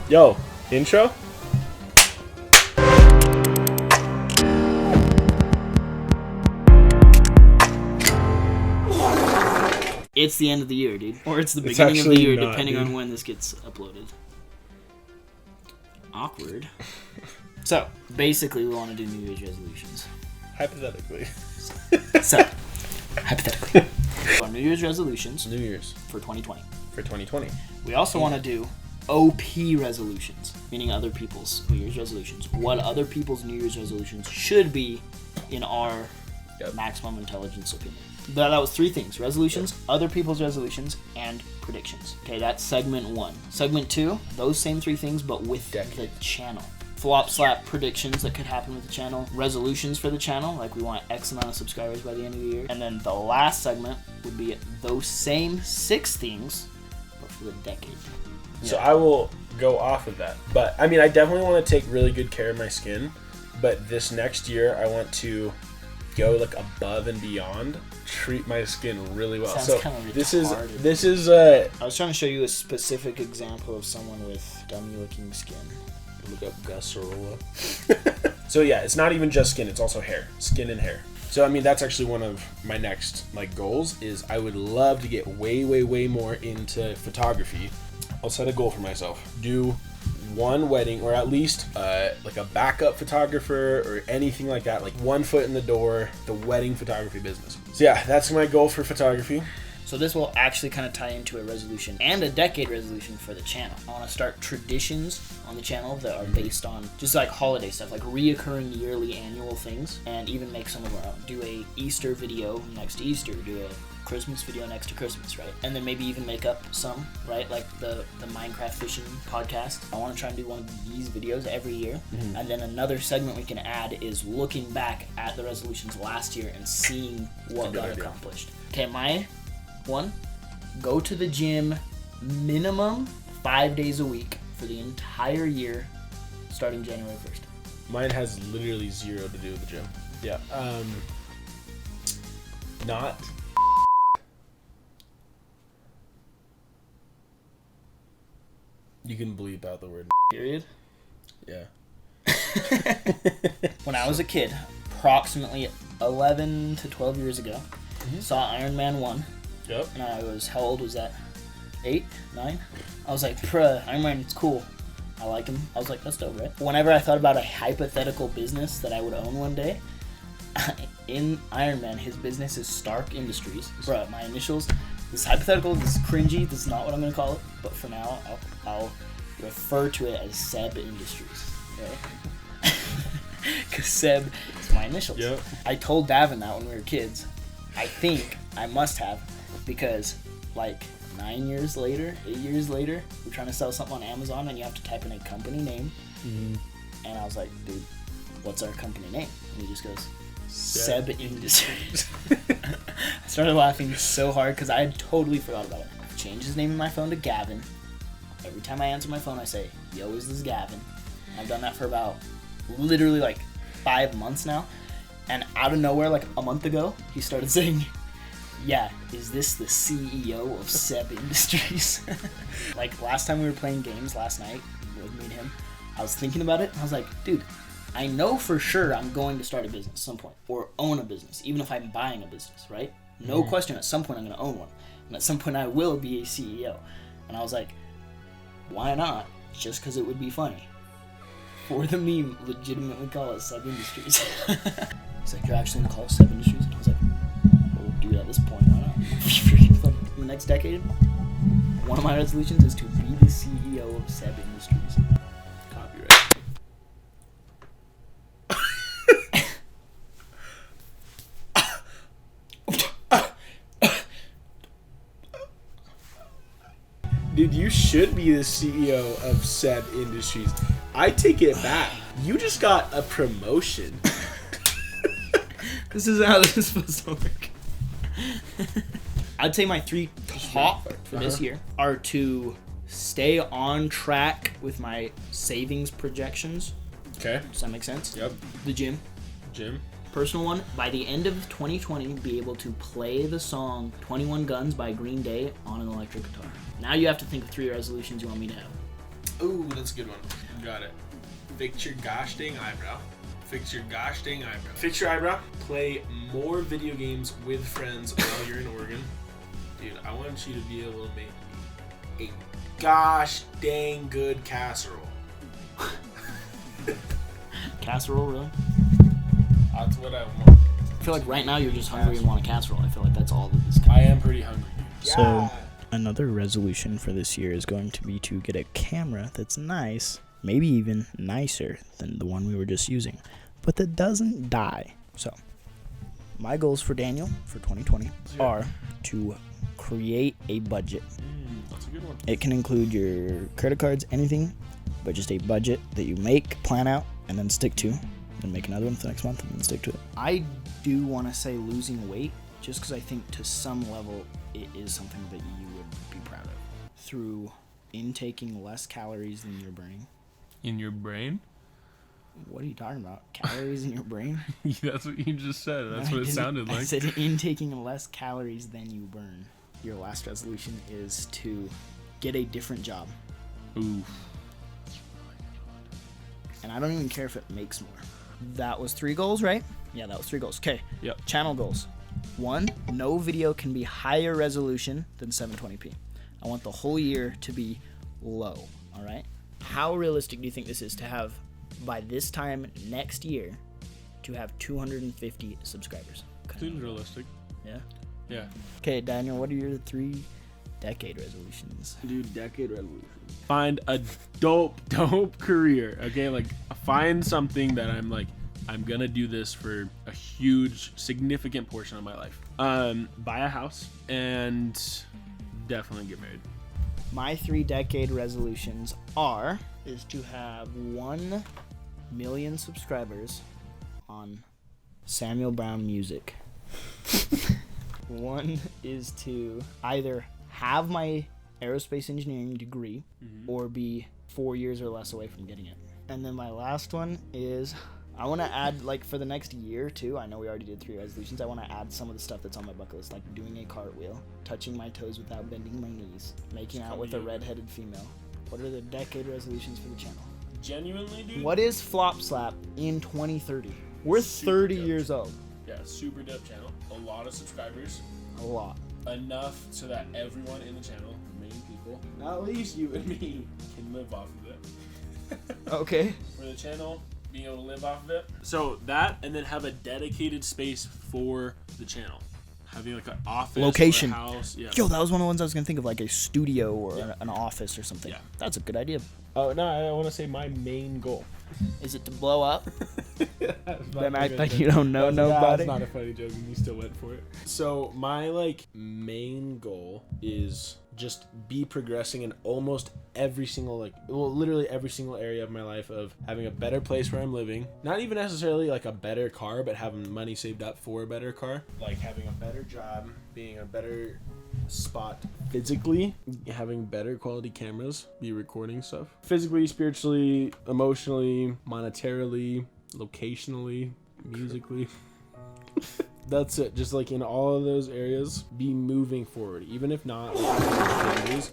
Yo, intro? It's the end of the year, dude. Or it's the beginning of the year, not, depending dude. on when this gets uploaded. Awkward. So, basically, we want to do New Year's resolutions. Hypothetically. So, hypothetically. Our New Year's resolutions New Year's. for 2020. For 2020. We also want to do OP resolutions, meaning other people's New Year's resolutions. What other people's New Year's resolutions should be in our maximum intelligence opinion. That was 3 things. Resolutions, other people's resolutions, and predictions. Okay, that's segment 1. Segment 2, those same 3 things, but with the channel. FLOPSLAP predictions that could happen with the channel. Resolutions for the channel, like we want X amount of subscribers by the end of the year. And then the last segment would be those same 6 things, but for the decade. So I will go off of that. But, I mean, I definitely want to take really good care of my skin. But this next year, I want to go, like, above and beyond. Treat my skin really well. Sounds so kind of this retarded. is I was trying to show you a specific example of someone with dummy looking skin. look up Gus Sorolla. So yeah, it's not even just skin, it's also hair. Skin and hair. So I mean, that's actually one of my next goals is I would love to get way more into photography. I'll set a goal for myself. Do one wedding, or at least like a backup photographer or anything like that, like one foot in the door, the wedding photography business. So yeah, that's my goal for photography. So this will actually kind of tie into a resolution and a decade resolution for the channel. I want to start traditions on the channel that are based on just like holiday stuff, like reoccurring yearly annual things, and even make some of our own. Do a Easter video next to Easter, do a Christmas video next to Christmas, right? And then maybe even make up some, right? Like the Minecraft fishing podcast. I want to try and do one of these videos every year. Mm-hmm. And then another segment we can add is looking back at the resolutions last year and seeing what got accomplished. Okay, my one, go to the gym minimum 5 days a week for the entire year starting January 1st. Mine has literally 0 to do with the gym. Yeah. Not. You can bleep out the word Period. Yeah. When I was a kid, approximately 11 to 12 years ago, saw Iron Man 1. Yep. And I was, how old was that? 8? 9? I was like, bruh, Iron Man's cool. I like him. I was like, that's dope, right? Whenever I thought about a hypothetical business that I would own one day, in Iron Man, his business is Stark Industries. Bruh, my initials, this is hypothetical, this is cringy, this is not what I'm going to call it, but for now, I'll refer to it as Seb Industries, okay? Because Seb is my initials. Yep. I told Davin that when we were kids. I think I must have, because like 8 years later, we're trying to sell something on Amazon and you have to type in a company name. Mm-hmm. And I was like, dude, what's our company name? And he just goes, Seb Industries. I started laughing so hard because I had totally forgot about it. I've changed his name in my phone to Gavin. Every time I answer my phone, I say, yo, is this Gavin? I've done that for about literally like 5 months now. And out of nowhere, like a month ago, he started saying, yeah, is this the CEO of Seb Industries? Like last time we were playing games last night with me and him, I was thinking about it. And I was like, dude, I know for sure I'm going to start a business at some point or own a business, even if I'm buying a business, right? No question, at some point I'm going to own one. And at some point I will be a CEO. And I was like, why not? Just because it would be funny. For the meme, legitimately call it Seb Industries. He's like, you're actually going to call it Seb Industries? And I was like, well, dude, at this point, why not? It's freaking funny. In the next decade, one of my resolutions is to be the CEO of Seb Industries. Copyright. Dude, you should be the CEO of Seb Industries. I take it back. You just got a promotion. This is how this is supposed to work. I'd say my 3 top for this year are to stay on track with my savings projections. Okay. Does that make sense? Yep. The gym. Personal one, by the end of 2020, be able to play the song 21 Guns by Green Day on an electric guitar. Now you have to think of 3 resolutions you want me to have. Ooh, that's a good one. Got it. Fix your gosh dang eyebrow. Fix your gosh dang eyebrow. Fix your eyebrow. Play more video games with friends while you're in Oregon. Dude, I want you to be able to make me a gosh dang good casserole. Casserole, really? That's what I want. I feel like right now you're just hungry and want a casserole. I feel like that's all that is. I am pretty hungry. So another resolution for this year is going to be to get a camera that's nice, maybe even nicer than the one we were just using, but that doesn't die. So my goals for Daniel for 2020 are to create a budget. That's a good one. It can include your credit cards, anything, but just a budget that you make, plan out, and then stick to. Then make another one for the next month and then stick to it. I do want to say losing weight, just because I think to some level it is something that you would be proud of. Through intaking less calories than you're burning. In your brain? What are you talking about? Calories in your brain? That's what you just said. That's No, what I it sounded didn't. like. I said intaking less calories than you burn. Your last resolution is to get a different job. Ooh. And I don't even care if it makes more. That was 3 goals, right? Yeah, that was 3 goals. Okay. Yep. Channel goals. 1, no video can be higher resolution than 720p. I want the whole year to be low, all right? How realistic do you think this is to have, by this time next year, to have 250 subscribers? Seems realistic. Yeah? Yeah. Okay, Daniel, what are your 3 decade resolutions? Dude, decade resolution. Find a dope career. Okay, like find something that I'm gonna do this for a huge, significant portion of my life. Buy a house and definitely get married. My 3 decade resolutions is to have 1 million subscribers on Samuel Brown Music. 1 is to either have my aerospace engineering degree or be 4 years or less away from getting it. And then my last one is I want to add, like, for the next year too, I know we already did 3 resolutions, I want to add some of the stuff that's on my bucket list, like doing a cartwheel, touching my toes without bending my knees, making out with a redheaded female. What are the decade resolutions for the channel? Genuinely, dude? What is FLOPSLAP in 2030? We're Super 30 dope. years old. Yeah, super dope channel. A lot of subscribers. A lot. Enough so that everyone in the channel, the main people, not least you and me, can live off of it. Okay. For the channel, being able to live off of it. So that, and then have a dedicated space for the channel. Having like an office, Location. or a house. Yeah. Yo, that was one of the ones I was gonna think of, like a studio or an office or something. Yeah. That's a good idea. Oh no, I want to say my main goal. Is it to blow up? Then I That bet you don't know nobody. That's not a funny joke, and you still went for it. So my main goal is just be progressing in almost every single literally every single area of my life, of having a better place where I'm living. Not even necessarily like a better car, but having money saved up for a better car. Like having a better job, being a better spot physically, having better quality cameras, be recording stuff. Physically, spiritually, emotionally, monetarily, locationally, musically. That's it. Just like in all of those areas, be moving forward. Even if not, like,